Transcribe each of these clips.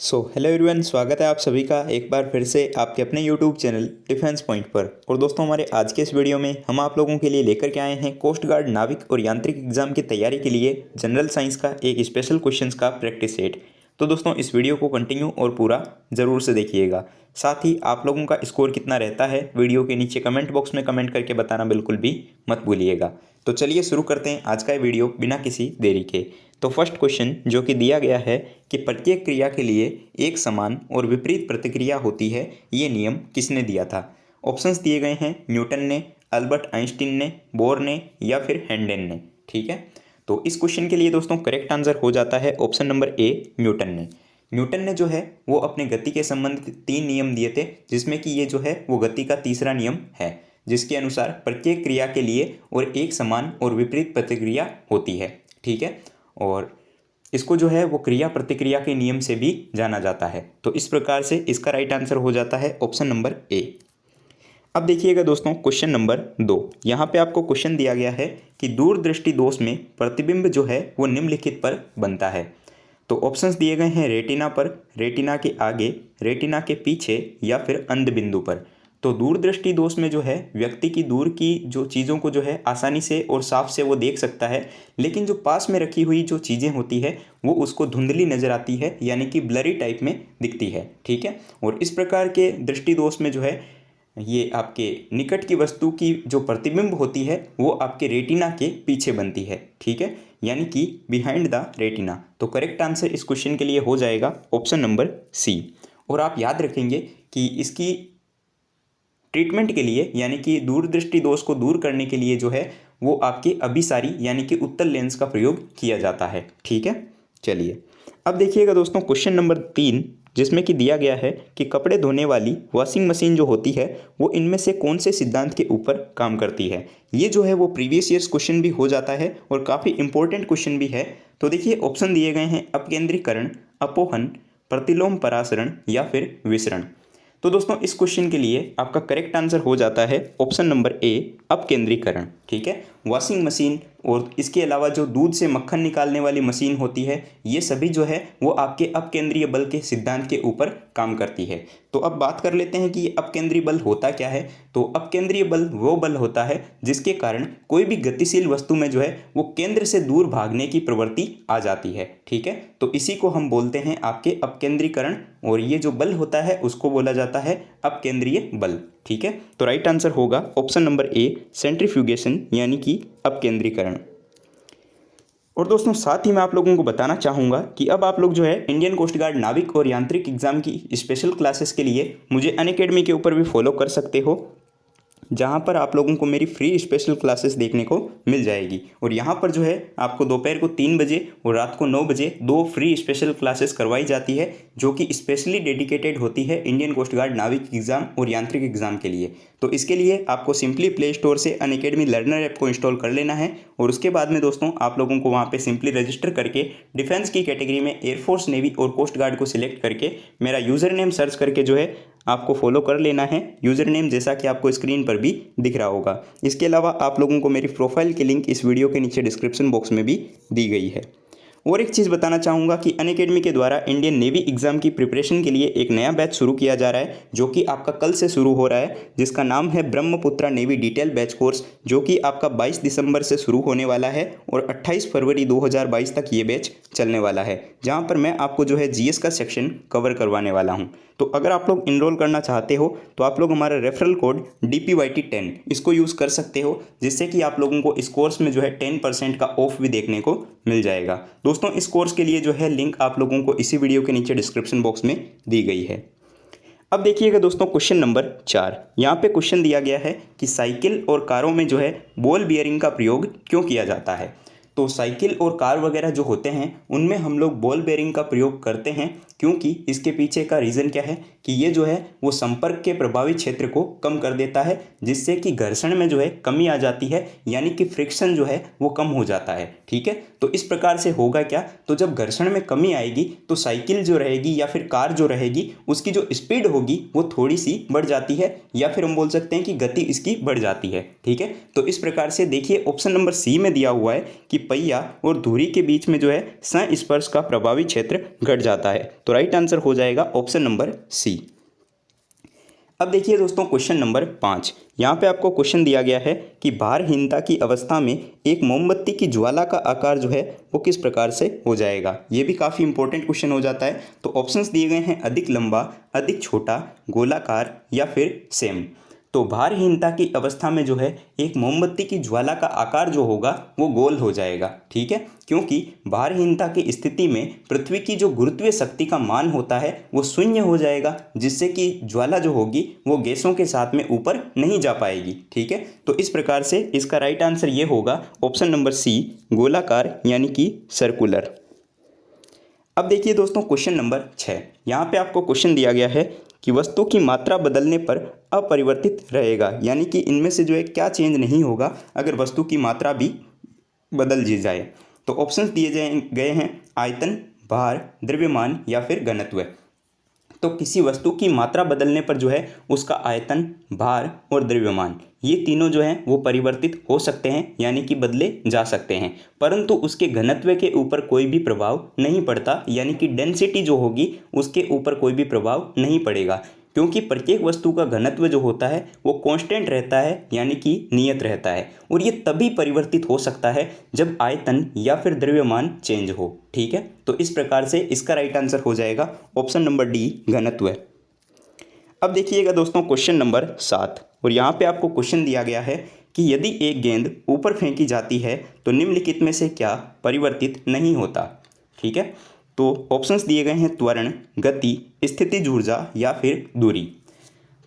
Hello everyone, स्वागत है आप सभी का एक बार फिर से आपके अपने यूट्यूब चैनल डिफेंस पॉइंट पर। और दोस्तों, हमारे आज के इस वीडियो में हम आप लोगों के लिए लेकर के आए हैं कोस्ट गार्ड नाविक और यांत्रिक एग्जाम की तैयारी के लिए जनरल साइंस का एक स्पेशल क्वेश्चंस का प्रैक्टिस सेट। तो दोस्तों, इस वीडियो को कंटिन्यू और पूरा ज़रूर से देखिएगा। साथ ही आप लोगों का स्कोर कितना रहता है वीडियो के नीचे कमेंट बॉक्स में कमेंट करके बताना बिल्कुल भी मत भूलिएगा। तो चलिए शुरू करते हैं आज का ये वीडियो बिना किसी देरी के। तो फर्स्ट क्वेश्चन जो कि दिया गया है कि प्रत्येक क्रिया के लिए एक समान और विपरीत प्रतिक्रिया होती है, ये नियम किसने दिया था। ऑप्शंस दिए गए हैं न्यूटन ने, अल्बर्ट आइंस्टीन ने, बोर ने या फिर हैंडेन ने। ठीक है, तो इस क्वेश्चन के लिए दोस्तों करेक्ट आंसर हो जाता है ऑप्शन नंबर ए, न्यूटन ने। न्यूटन ने जो है वो अपने गति के संबंधित 3 नियम दिए थे, जिसमें कि ये जो है वो गति का तीसरा नियम है, जिसके अनुसार प्रत्येक क्रिया के लिए और एक समान और विपरीत प्रतिक्रिया होती है। ठीक है, और इसको जो है वो क्रिया प्रतिक्रिया के नियम से भी जाना जाता है। तो इस प्रकार से इसका राइट आंसर हो जाता है ऑप्शन नंबर ए। अब देखिएगा दोस्तों, क्वेश्चन नंबर 2। यहाँ पे आपको क्वेश्चन दिया गया है कि दूरदृष्टि दोष में प्रतिबिंब जो है वो निम्नलिखित पर बनता है। तो ऑप्शंस दिए गए हैं रेटिना पर, रेटिना के आगे, रेटिना के पीछे या फिर अंध बिंदु पर। तो दूरदृष्टि दोष में जो है व्यक्ति की दूर की जो चीज़ों को जो है आसानी से और साफ से वो देख सकता है, लेकिन जो पास में रखी हुई जो चीज़ें होती है वो उसको धुंधली नज़र आती है, यानी कि ब्लरी टाइप में दिखती है। ठीक है, और इस प्रकार के दृष्टि दोष में जो है ये आपके निकट की वस्तु की जो प्रतिबिंब होती है वो आपके रेटिना के पीछे बनती है। ठीक है, यानी कि बिहाइंड द रेटिना। तो करेक्ट आंसर इस क्वेश्चन के लिए हो जाएगा ऑप्शन नंबर सी। और आप याद रखेंगे कि इसकी ट्रीटमेंट के लिए, यानी कि दूरदृष्टि दोष को दूर करने के लिए जो है वो आपकी अभिसारी यानी कि उत्तल लेंस का प्रयोग किया जाता है। ठीक है, चलिए अब देखिएगा दोस्तों, क्वेश्चन नंबर 3, जिसमें कि दिया गया है कि कपड़े धोने वाली वॉशिंग मशीन जो होती है वो इनमें से कौन से सिद्धांत के ऊपर काम करती है। ये जो है वो प्रीवियस ईयर्स क्वेश्चन भी हो जाता है और काफ़ी इंपॉर्टेंट क्वेश्चन भी है। तो देखिए, ऑप्शन दिए गए हैं अपकेंद्रीकरण, अपोहन, प्रतिलोम परासरण या फिर विसरण। तो दोस्तों, इस क्वेश्चन के लिए आपका करेक्ट आंसर हो जाता है ऑप्शन नंबर ए, अपकेंद्रीकरण। ठीक है, वॉशिंग मशीन और इसके अलावा जो दूध से मक्खन निकालने वाली मशीन होती है, ये सभी जो है वो आपके अपकेंद्रीय बल के सिद्धांत के ऊपर काम करती है। तो अब बात कर लेते हैं कि ये अपकेंद्रीय बल होता क्या है। तो अपकेंद्रीय बल वो बल होता है जिसके कारण कोई भी गतिशील वस्तु में जो है वो केंद्र से दूर भागने की प्रवृत्ति आ जाती है। ठीक है, तो इसी को हम बोलते हैं आपके अपकेंद्रीकरण, और ये जो बल होता है उसको बोला जाता है अपकेंद्रीय बल। ठीक है, तो राइट आंसर होगा ऑप्शन नंबर ए, सेंट्रीफ्यूगेशन यानी कि अपकेंद्रीकरण। और दोस्तों, साथ ही मैं आप लोगों को बताना चाहूँगा कि अब आप लोग जो है इंडियन कोस्ट गार्ड नाविक और यांत्रिक एग्जाम की स्पेशल क्लासेस के लिए मुझे अनअकैडमी के ऊपर भी फॉलो कर सकते हो, जहाँ पर आप लोगों को मेरी फ्री स्पेशल क्लासेस देखने को मिल जाएगी। और यहाँ पर जो है आपको दोपहर को 3 बजे और रात को 9 बजे 2 फ्री स्पेशल क्लासेस करवाई जाती है, जो कि स्पेशली डेडिकेटेड होती है इंडियन कोस्ट गार्ड नाविक एग्जाम और यांत्रिक एग्जाम के लिए। तो इसके लिए आपको सिंपली प्ले स्टोर से अनअकैडमी लर्नर ऐप को इंस्टॉल कर लेना है, और उसके बाद में दोस्तों आप लोगों को वहाँ पे सिंपली रजिस्टर करके डिफेंस की कैटेगरी में एयरफोर्स, नेवी और कोस्ट गार्ड को सिलेक्ट करके मेरा यूज़र नेम सर्च करके जो है आपको फॉलो कर लेना है। यूज़र नेम जैसा कि आपको स्क्रीन पर भी दिख रहा होगा। इसके अलावा आप लोगों को मेरी प्रोफाइल की लिंक इस वीडियो के नीचे डिस्क्रिप्शन बॉक्स में भी दी गई है। और एक चीज़ बताना चाहूँगा कि अनअकैडमी के द्वारा इंडियन नेवी एग्जाम की प्रिपरेशन के लिए एक नया बैच शुरू किया जा रहा है, जो कि आपका कल से शुरू हो रहा है, जिसका नाम है Brahmaputra navy detail batch course, जो कि आपका 22 दिसंबर से शुरू होने वाला है और 28 फरवरी 2022 तक ये बैच चलने वाला है, जहाँ पर मैं आपको जो है जीएस का सेक्शन कवर करवाने वाला हूँ। तो अगर आप लोग इनरोल करना चाहते हो तो आप लोग हमारा रेफरल कोड DPYT10 इसको यूज़ कर सकते हो, जिससे कि आप लोगों को इस कोर्स में जो है 10% का ऑफ भी देखने को मिल जाएगा। दोस्तों, इस कोर्स के लिए जो है लिंक आप लोगों को इसी वीडियो के नीचे डिस्क्रिप्शन बॉक्स में दी गई है। अब देखिएगा दोस्तों, क्वेश्चन नंबर 4। यहाँ पे क्वेश्चन दिया गया है कि साइकिल और कारों में जो है बॉल बियरिंग का प्रयोग क्यों किया जाता है। तो साइकिल और कार वगैरह जो होते हैं उनमें हम लोग बॉल बेयरिंग का प्रयोग करते हैं, क्योंकि इसके पीछे का रीज़न क्या है कि ये जो है वो संपर्क के प्रभावी क्षेत्र को कम कर देता है, जिससे कि घर्षण में जो है कमी आ जाती है, यानी कि फ्रिक्शन जो है वो कम हो जाता है। ठीक है, तो इस प्रकार से होगा क्या, तो जब घर्षण में कमी आएगी तो साइकिल जो रहेगी या फिर कार जो रहेगी उसकी जो स्पीड होगी वो थोड़ी सी बढ़ जाती है, या फिर हम बोल सकते हैं कि गति इसकी बढ़ जाती है। ठीक है, तो इस प्रकार से देखिए ऑप्शन नंबर सी में दिया हुआ है कि पहिया और धुरी के बीच में जो है संस्पर्श का प्रभावी क्षेत्र घट जाता है। तो राइट आंसर हो जाएगा ऑप्शन नंबर सी। अब देखिए दोस्तों क्वेश्चन नंबर 5। यहाँ पे आपको क्वेश्चन दिया गया है कि भारहीनता की अवस्था में एक मोमबत्ती की ज्वाला का आकार जो है वो किस प्रकार से हो जाएगा। ये भी काफ़ी इंपॉर्टेंट क्वेश्चन हो जाता है। तो ऑप्शंस दिए गए हैं अधिक लंबा, अधिक छोटा, गोलाकार या फिर सेम। तो भारहीनता की अवस्था में जो है एक मोमबत्ती की ज्वाला का आकार जो होगा वो गोल हो जाएगा, ठीक है, क्योंकि भारहीनता की स्थिति में पृथ्वी की जो गुरुत्वीय शक्ति का मान होता है वो शून्य हो जाएगा, जिससे कि ज्वाला जो होगी वो गैसों के साथ में ऊपर नहीं जा पाएगी, ठीक है। तो इस प्रकार से इसका राइट आंसर ये होगा ऑप्शन नंबर सी, गोलाकार यानी कि सर्कुलर। अब देखिए दोस्तों क्वेश्चन नंबर 6। यहाँ पे आपको क्वेश्चन दिया गया है कि वस्तु की मात्रा बदलने पर अपरिवर्तित रहेगा, यानी कि इनमें से जो है क्या चेंज नहीं होगा अगर वस्तु की मात्रा भी बदल दी जाए। तो ऑप्शंस दिए गए हैं आयतन, भार, द्रव्यमान या फिर घनत्व। तो किसी वस्तु की मात्रा बदलने पर जो है उसका आयतन, भार और द्रव्यमान ये तीनों जो हैं वो परिवर्तित हो सकते हैं, यानी कि बदले जा सकते हैं, परंतु उसके घनत्व के ऊपर कोई भी प्रभाव नहीं पड़ता, यानी कि डेंसिटी जो होगी उसके ऊपर कोई भी प्रभाव नहीं पड़ेगा, क्योंकि प्रत्येक वस्तु का घनत्व जो होता है वो कांस्टेंट रहता है, यानी कि नियत रहता है। और ये तभी परिवर्तित हो सकता है जब आयतन या फिर द्रव्यमान चेंज हो, ठीक है। तो इस प्रकार से इसका राइट आंसर हो जाएगा ऑप्शन नंबर डी, घनत्व। अब देखिएगा दोस्तों क्वेश्चन नंबर 7, और यहाँ पे आपको क्वेश्चन दिया गया है कि यदि एक गेंद ऊपर फेंकी जाती है तो निम्नलिखित में से क्या परिवर्तित नहीं होता, ठीक है। तो ऑप्शंस दिए गए हैं त्वरण, गति, स्थितिज ऊर्जा या फिर दूरी।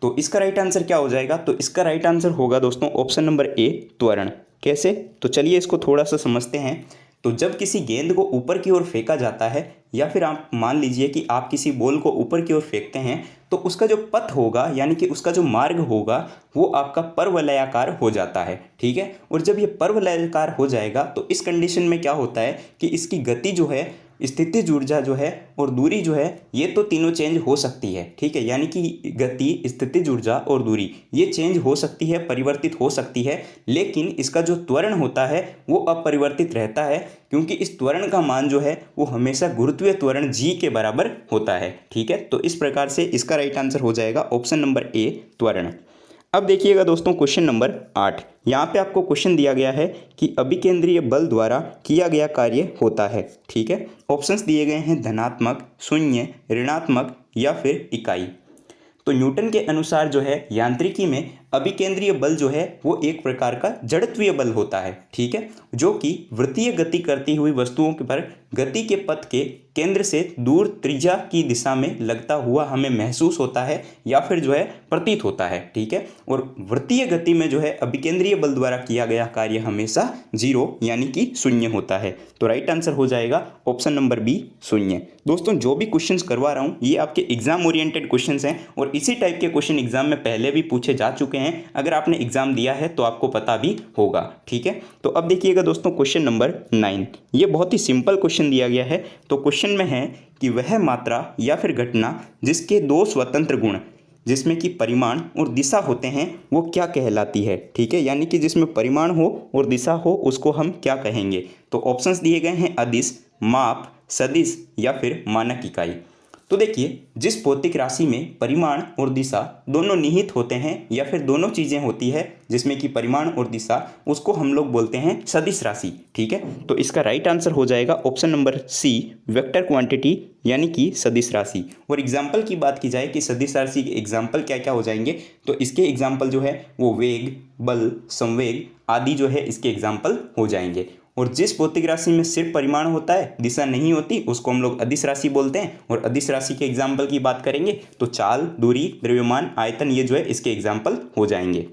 तो इसका राइट आंसर क्या हो जाएगा। तो इसका राइट आंसर होगा दोस्तों ऑप्शन नंबर ए, त्वरण। कैसे, तो चलिए इसको थोड़ा सा समझते हैं। तो जब किसी गेंद को ऊपर की ओर फेंका जाता है, या फिर आप मान लीजिए कि आप किसी बॉल को ऊपर की ओर फेंकते हैं, तो उसका जो पथ होगा, यानी कि उसका जो मार्ग होगा वो आपका परवलयाकार हो जाता है, ठीक है। और जब ये परवलयाकार हो जाएगा तो इस कंडीशन में क्या होता है कि इसकी गति जो है, स्थितिज ऊर्जा जो है और दूरी जो है ये तो तीनों चेंज हो सकती है, ठीक है। यानी कि गति, स्थितिज ऊर्जा और दूरी ये चेंज हो सकती है, परिवर्तित हो सकती है, लेकिन इसका जो त्वरण होता है वो अपरिवर्तित रहता है, क्योंकि इस त्वरण का मान जो है वो हमेशा गुरुत्वीय त्वरण g के बराबर होता है, ठीक है। तो इस प्रकार से इसका राइट आंसर हो जाएगा ऑप्शन नंबर ए, त्वरण। अब देखिएगा दोस्तों क्वेश्चन नंबर 8। यहाँ पे आपको क्वेश्चन दिया गया है कि अभिकेंद्रीय बल द्वारा किया गया कार्य होता है, ठीक है। ऑप्शंस दिए गए हैं धनात्मक, शून्य, ऋणात्मक या फिर इकाई। तो न्यूटन के अनुसार जो है यांत्रिकी में अभिकेंद्रीय बल जो है वो एक प्रकार का जड़त्वीय बल होता है, ठीक है, जो कि वृत्तीय गति करती हुई वस्तुओं पर गति के पथ के केंद्र से दूर त्रिज्या की दिशा में लगता हुआ हमें महसूस होता है या फिर जो है प्रतीत होता है, ठीक है। और वृत्तीय गति में जो है अभिकेंद्रीय बल द्वारा किया गया कार्य हमेशा 0 यानी कि शून्य होता है। तो राइट आंसर हो जाएगा ऑप्शन नंबर बी, शून्य। दोस्तों जो भी क्वेश्चंस करवा रहा हूँ ये आपके एग्जाम ओरिएंटेड क्वेश्चंस हैं, और इसी टाइप के क्वेश्चन एग्जाम में पहले भी पूछे जा चुके हैं। अगर आपने एग्जाम दिया है तो आपको पता भी होगा, ठीक है। तो अब देखिएगा दोस्तों क्वेश्चन नंबर 9। ये बहुत ही सिंपल क्वेश्चन दिया गया है। तो क्वेश्चन में है कि वह मात्रा या फिर घटना जिसके दो स्वतंत्र गुण जिसमें कि परिमाण और दिशा होते हैं वो क्या कहलाती है, ठीक है। यानी कि जिसमें परिमाण हो और दिशा हो उसको हम क्या कहेंगे। तो ऑप्शंस दिए गए हैं अदिश, माप, सदिश या फिर मानक इकाई। तो देखिए जिस भौतिक राशि में परिमाण और दिशा दोनों निहित होते हैं या फिर दोनों चीज़ें होती है जिसमें कि परिमाण और दिशा, उसको हम लोग बोलते हैं सदिश राशि, ठीक है। तो इसका राइट आंसर हो जाएगा option number C, vector quantity यानी कि सदिश राशि। और एग्जाम्पल की बात की जाए कि सदिश राशि के एग्जाम्पल क्या क्या हो जाएंगे, तो इसके एग्जाम्पल जो है वो वेग, बल, संवेग आदि जो है इसके एग्जाम्पल हो जाएंगे। और जिस भौतिक राशि में सिर्फ परिमाण होता है, दिशा नहीं होती, उसको हम लोग अदिश राशि बोलते हैं। और अदिश राशि के एग्जाम्पल की बात करेंगे तो चाल, दूरी, द्रव्यमान, आयतन ये जो है इसके एग्जाम्पल हो जाएंगे।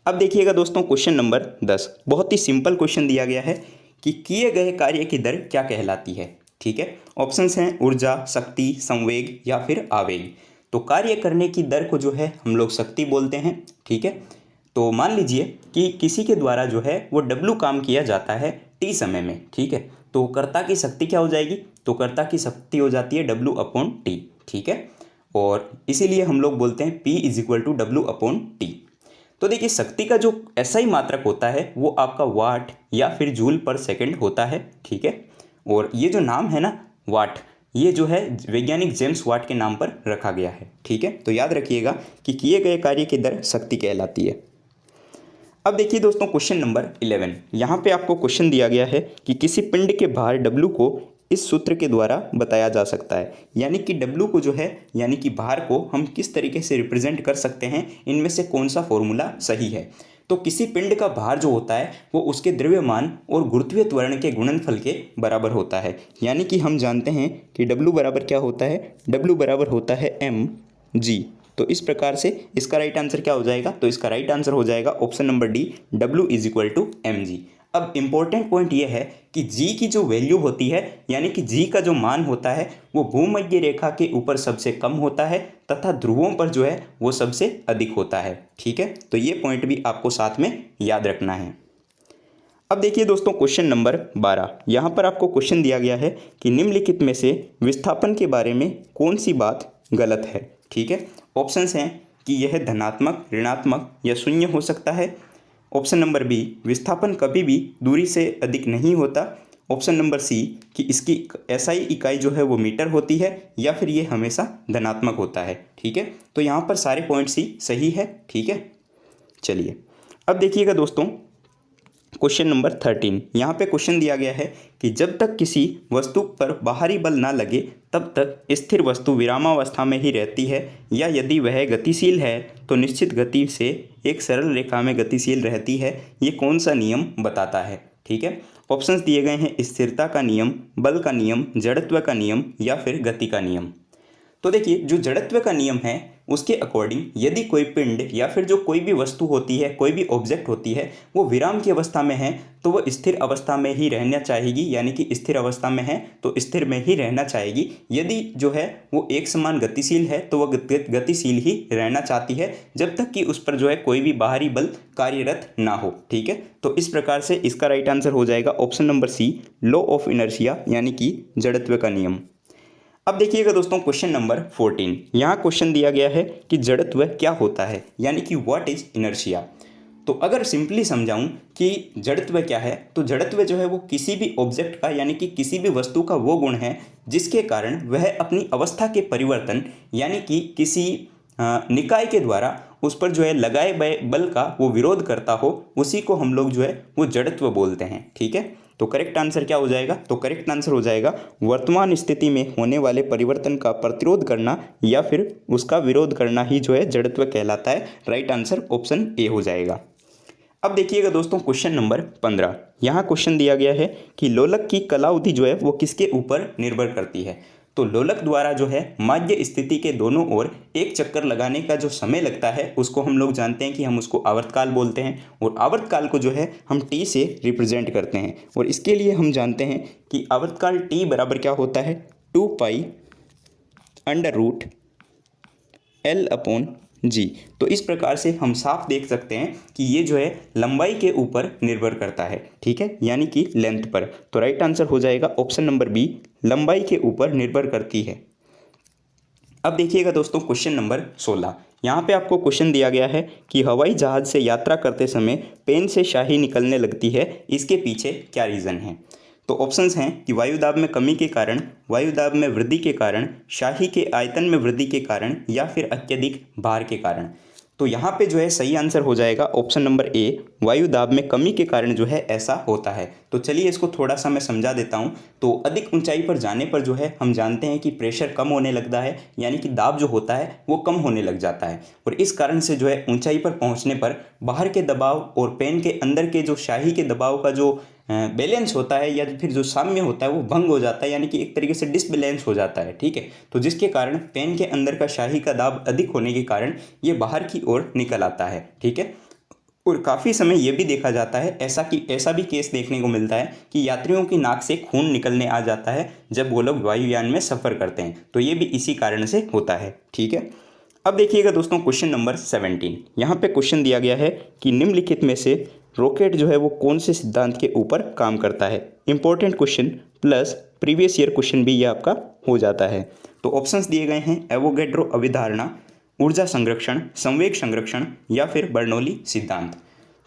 अब देखिएगा दोस्तों क्वेश्चन नंबर 10। बहुत ही सिंपल क्वेश्चन दिया गया है कि किए गए कार्य की दर क्या कहलाती है, ठीक है। ऑप्शंस हैं ऊर्जा, शक्ति, संवेग या फिर आवेग। तो कार्य करने की दर को जो है हम लोग शक्ति बोलते हैं, ठीक है। तो मान लीजिए कि किसी के द्वारा जो है वो W काम किया जाता है T समय में, ठीक है। तो कर्ता की शक्ति क्या हो जाएगी, तो कर्ता की शक्ति हो जाती है W/T, ठीक है। और इसीलिए हम लोग बोलते हैं P = W/T। तो देखिए शक्ति का जो एसआई मात्रक होता है वो आपका वाट या फिर जूल पर सेकंड होता है, ठीक है। और ये जो नाम है ना वाट, ये जो है वैज्ञानिक जेम्स वाट के नाम पर रखा गया है, ठीक है। तो याद रखिएगा कि किए गए कार्य की दर शक्ति कहलाती है। अब देखिए दोस्तों क्वेश्चन नंबर 11, यहाँ पे आपको क्वेश्चन दिया गया है कि किसी पिंड के भार W को इस सूत्र के द्वारा बताया जा सकता है। यानी कि W को जो है यानी कि भार को हम किस तरीके से रिप्रेजेंट कर सकते हैं, इनमें से कौन सा फॉर्मूला सही है। तो किसी पिंड का भार जो होता है वो उसके द्रव्यमान और गुरुत्वीय त्वरण के गुणनफल के बराबर होता है। यानी कि हम जानते हैं कि W बराबर क्या होता है, W बराबर होता है mg। तो इस प्रकार से इसका राइट आंसर क्या हो जाएगा, तो इसका राइट आंसर हो जाएगा option number D, W = mg। अब इम्पोर्टेंट पॉइंट ये है कि G की जो वैल्यू होती है यानी कि G का जो मान होता है वो भूमध्य रेखा के ऊपर सबसे कम होता है तथा ध्रुवों पर जो है वो सबसे अधिक होता है, ठीक है। तो ये पॉइंट भी आपको साथ में याद रखना है। अब देखिए दोस्तों क्वेश्चन नंबर 12, यहाँ पर आपको क्वेश्चन दिया गया है कि निम्नलिखित में से विस्थापन के बारे में कौन सी बात गलत है, ठीक है। ऑप्शंस हैं कि यह धनात्मक, ऋणात्मक या शून्य हो सकता है। ऑप्शन नंबर बी, विस्थापन कभी भी दूरी से अधिक नहीं होता। ऑप्शन नंबर सी, कि इसकी एसआई इकाई जो है वो मीटर होती है, या फिर ये हमेशा धनात्मक होता है, ठीक है। तो यहाँ पर सारे पॉइंट्स ही सही है, ठीक है। चलिए अब देखिएगा दोस्तों क्वेश्चन नंबर 13, यहाँ पे क्वेश्चन दिया गया है कि जब तक किसी वस्तु पर बाहरी बल ना लगे तब तक स्थिर वस्तु विरामावस्था में ही रहती है, या यदि वह गतिशील है तो निश्चित गति से एक सरल रेखा में गतिशील रहती है। ये कौन सा नियम बताता है, ठीक है। ऑप्शंस दिए गए हैं स्थिरता का नियम, बल का नियम, जड़त्व का नियम या फिर गति का नियम। तो देखिए जो जड़त्व का नियम है उसके अकॉर्डिंग यदि कोई पिंड या फिर जो कोई भी वस्तु होती है, कोई भी ऑब्जेक्ट होती है, वो विराम की अवस्था में है तो वो स्थिर अवस्था में ही रहना चाहेगी। यानी कि स्थिर अवस्था में है तो स्थिर में ही रहना चाहेगी। यदि जो है वो एक समान गतिशील है तो वह गतिशील ही रहना चाहती है जब तक कि उस पर जो है कोई भी बाहरी बल कार्यरत ना हो, ठीक है। तो इस प्रकार से इसका राइट आंसर हो जाएगा option number C, law of inertia यानी कि जड़त्व का नियम। अब देखिएगा दोस्तों क्वेश्चन नंबर 14, यहाँ क्वेश्चन दिया गया है कि जड़त्व क्या होता है, यानी कि व्हाट इज इनर्शिया। तो अगर सिंपली समझाऊं कि जड़त्व क्या है, तो जड़त्व जो है वो किसी भी ऑब्जेक्ट का यानी कि किसी भी वस्तु का वो गुण है जिसके कारण वह अपनी अवस्था के परिवर्तन यानी कि किसी निकाय के द्वारा उस पर जो है लगाए गए बल का वो विरोध करता हो, उसी को हम लोग जो है वो जड़त्व बोलते हैं, ठीक है। तो करेक्ट आंसर क्या हो जाएगा, तो करेक्ट आंसर हो जाएगा वर्तमान स्थिति में होने वाले परिवर्तन का प्रतिरोध करना या फिर उसका विरोध करना ही जो है जड़त्व कहलाता है। राइट आंसर ऑप्शन ए हो जाएगा। अब देखिएगा दोस्तों क्वेश्चन नंबर 15, यहाँ क्वेश्चन दिया गया है कि लोलक की कलावधि जो है वो किसके ऊपर निर्भर करती है। तो लोलक द्वारा जो है माध्य स्थिति के दोनों ओर एक चक्कर लगाने का जो समय लगता है उसको हम लोग जानते हैं कि हम उसको आवर्तकाल बोलते हैं, और आवर्तकाल को जो है हम टी से रिप्रेजेंट करते हैं। और इसके लिए हम जानते हैं कि आवर्तकाल टी बराबर क्या होता है, 2π/L/G। तो इस प्रकार से हम साफ देख सकते हैं कि ये जो है लंबाई के ऊपर निर्भर करता है, ठीक है, यानी कि लेंथ पर। तो राइट आंसर हो जाएगा ऑप्शन नंबर बी, लंबाई के ऊपर निर्भर करती है। अब देखिएगा दोस्तों क्वेश्चन नंबर 16, यहाँ पे आपको क्वेश्चन दिया गया है कि हवाई जहाज से यात्रा करते समय पेन से स्याही निकलने लगती है, इसके पीछे क्या रीज़न है। तो ऑप्शंस हैं कि वायुदाब में कमी के कारण, वायुदाब में वृद्धि के कारण, स्याही के आयतन में वृद्धि के कारण या फिर अत्यधिक भार के कारण। तो यहाँ पे जो है सही आंसर हो जाएगा ऑप्शन नंबर ए, वायुदाब में कमी के कारण जो है ऐसा होता है। तो चलिए इसको थोड़ा सा मैं समझा देता हूँ। तो अधिक ऊंचाई पर जाने पर जो है हम जानते हैं कि प्रेशर कम होने लगता है, यानी कि दाब जो होता है वो कम होने लग जाता है, और इस कारण से जो है ऊंचाई पर पहुँचने पर बाहर के दबाव और पेन के अंदर के जो स्याही के दबाव का जो बैलेंस होता है या फिर जो साम्य होता है वो भंग हो जाता है, यानी कि एक तरीके से डिसबैलेंस हो जाता है, ठीक है। तो जिसके कारण पेन के अंदर का स्याही का दाब अधिक होने के कारण ये बाहर की ओर निकल आता है, ठीक है। और काफ़ी समय ये भी देखा जाता है ऐसा भी केस देखने को मिलता है कि यात्रियों की नाक से खून निकलने आ जाता है जब वो लोग वायुयान में सफ़र करते हैं। तो ये भी इसी कारण से होता है, ठीक है। अब देखिएगा दोस्तों क्वेश्चन नंबर 17, यहाँ पे क्वेश्चन दिया गया है कि निम्नलिखित में से रॉकेट जो है वो कौन से सिद्धांत के ऊपर काम करता है। Important question plus previous year question भी ये आपका हो जाता है। तो ऑप्शंस दिए गए हैं एवोगैड्रो अभिधारणा, ऊर्जा संरक्षण, संवेग संरक्षण या फिर बर्नौली सिद्धांत।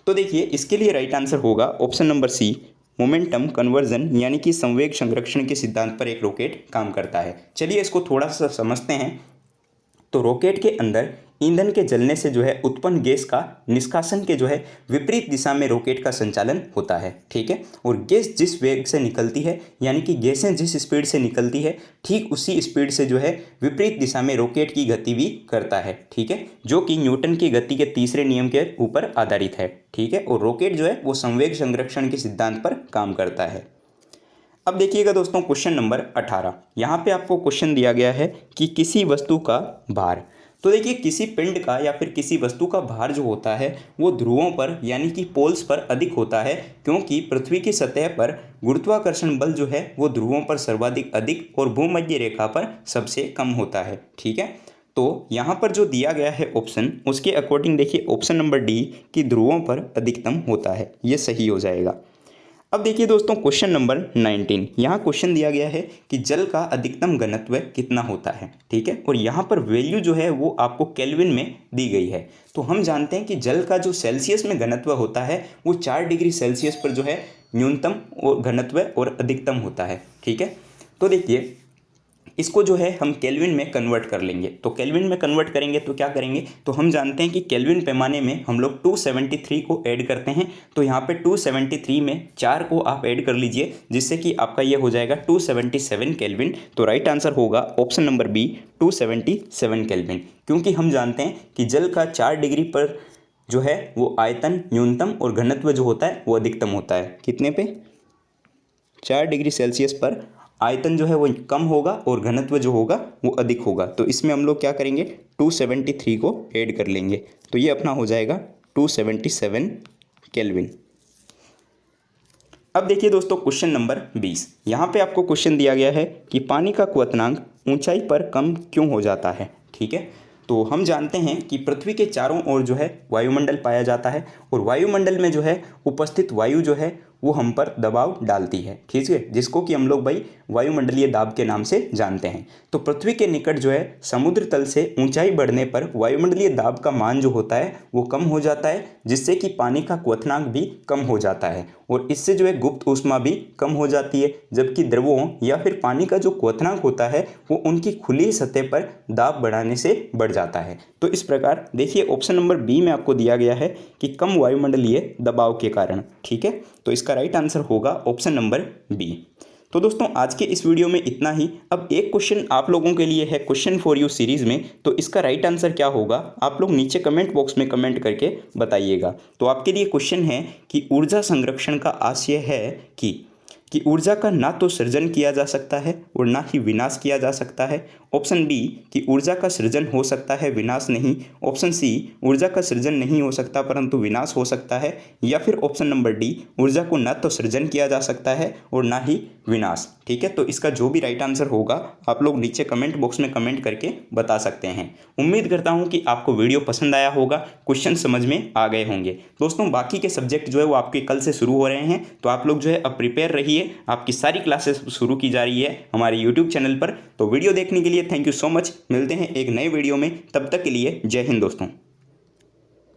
तो देखिए इसके लिए राइट आंसर होगा option number C, momentum conversion यानी कि संवेग संरक्षण के सिद्धांत पर एक रॉकेट काम करता है। चलिए इसको थोड़ा सा समझते हैं। तो रॉकेट के अंदर ईंधन के जलने से जो है उत्पन्न गैस का निष्कासन के जो है विपरीत दिशा में रॉकेट का संचालन होता है, ठीक है। और गैस जिस वेग से निकलती है यानी कि गैसें जिस स्पीड से निकलती है ठीक उसी स्पीड से जो है विपरीत दिशा में रॉकेट की गति भी करता है, ठीक है, जो कि न्यूटन की गति के तीसरे नियम के ऊपर आधारित है, ठीक है। और रॉकेट जो है वो संवेग संरक्षण के सिद्धांत पर काम करता है। अब देखिएगा दोस्तों क्वेश्चन नंबर 18। यहाँ पे आपको क्वेश्चन दिया गया है कि किसी वस्तु का भार। तो देखिए किसी पिंड का या फिर किसी वस्तु का भार जो होता है वो ध्रुवों पर यानी कि पोल्स पर अधिक होता है, क्योंकि पृथ्वी की सतह पर गुरुत्वाकर्षण बल जो है वो ध्रुवों पर सर्वाधिक अधिक और भूमध्य रेखा पर सबसे कम होता है, ठीक है। तो यहाँ पर जो दिया गया है ऑप्शन उसके अकॉर्डिंग देखिए ऑप्शन नंबर डी कि ध्रुवों पर अधिकतम होता है, ये सही हो जाएगा। अब देखिए दोस्तों क्वेश्चन नंबर 19। यहाँ क्वेश्चन दिया गया है कि जल का अधिकतम घनत्व कितना होता है, ठीक है। और यहाँ पर वैल्यू जो है वो आपको केल्विन में दी गई है। तो हम जानते हैं कि जल का जो सेल्सियस में घनत्व होता है वो 4 डिग्री सेल्सियस पर जो है न्यूनतम और घनत्व और अधिकतम होता है, ठीक है। तो देखिए इसको जो है हम केल्विन में कन्वर्ट कर लेंगे। तो केल्विन में कन्वर्ट करेंगे तो क्या करेंगे, तो हम जानते हैं कि केल्विन पैमाने में हम लोग 273 को ऐड करते हैं। तो यहाँ पे 273 में 4 को आप ऐड कर लीजिए, जिससे कि आपका ये हो जाएगा 277 केल्विन। तो राइट आंसर होगा ऑप्शन नंबर बी 277 केल्विन, क्योंकि हम जानते हैं कि जल का 4 डिग्री पर जो है वो आयतन न्यूनतम और घनत्व जो होता है वो अधिकतम होता है। कितने पे, 4 डिग्री सेल्सियस पर आयतन जो है वो कम होगा और घनत्व जो होगा वो अधिक होगा। तो इसमें हम लोग क्या करेंगे 273 को ऐड कर लेंगे, तो ये अपना हो जाएगा 277 केल्विन। अब देखिए दोस्तों क्वेश्चन नंबर 20। यहाँ पे आपको क्वेश्चन दिया गया है कि पानी का क्वथनांक ऊंचाई पर कम क्यों हो जाता है, ठीक है। तो हम जानते हैं कि पृथ्वी के चारों ओर जो है वायुमंडल पाया जाता है और वायुमंडल में जो है उपस्थित वायु जो है वो हम पर दबाव डालती है, ठीक है, जिसको कि हम लोग भाई वायुमंडलीय दाब के नाम से जानते हैं। तो पृथ्वी के निकट जो है समुद्र तल से ऊंचाई बढ़ने पर वायुमंडलीय दाब का मान जो होता है वो कम हो जाता है, जिससे कि पानी का क्वथनांक भी कम हो जाता है और इससे जो है गुप्त ऊष्मा भी कम हो जाती है, जबकि द्रवों या फिर पानी का जो क्वथनांक होता है वो उनकी खुली सतह पर दाब बढ़ाने से बढ़ जाता है। तो इस प्रकार देखिए ऑप्शन नंबर बी में आपको दिया गया है कि कम वायुमंडलीय दबाव के कारण, ठीक है। तो इसका राइट आंसर होगा ऑप्शन नंबर बी। तो दोस्तों आज के इस वीडियो में इतना ही। अब एक क्वेश्चन आप लोगों के लिए है क्वेश्चन फॉर यू सीरीज में, तो इसका राइट आंसर क्या होगा आप लोग नीचे कमेंट बॉक्स में कमेंट करके बताइएगा। तो आपके लिए क्वेश्चन है कि ऊर्जा संरक्षण का आशय है कि ऊर्जा का ना तो सृजन किया जा सकता है और ना ही विनाश किया जा सकता है। ऑप्शन बी कि ऊर्जा का सृजन हो सकता है विनाश नहीं। ऑप्शन सी ऊर्जा का सृजन नहीं हो सकता परंतु विनाश हो सकता है। या फिर ऑप्शन नंबर डी ऊर्जा को ना तो सृजन किया जा सकता है और ना ही विनाश, ठीक है। तो इसका जो भी राइट आंसर होगा आप लोग नीचे कमेंट बॉक्स में कमेंट करके बता सकते हैं। उम्मीद करता हूँ कि आपको वीडियो पसंद आया होगा, क्वेश्चन समझ में आ गए होंगे। दोस्तों बाकी के सब्जेक्ट जो है वो आपके कल से शुरू हो रहे हैं, तो आप लोग जो है अब प्रिपेयर रहिए। आपकी सारी क्लासेस शुरू की जा रही है हमारे यूट्यूब चैनल पर। तो वीडियो देखने के लिए थैंक यू सो मच। मिलते हैं एक नए वीडियो में, तब तक के लिए जय हिंद दोस्तों।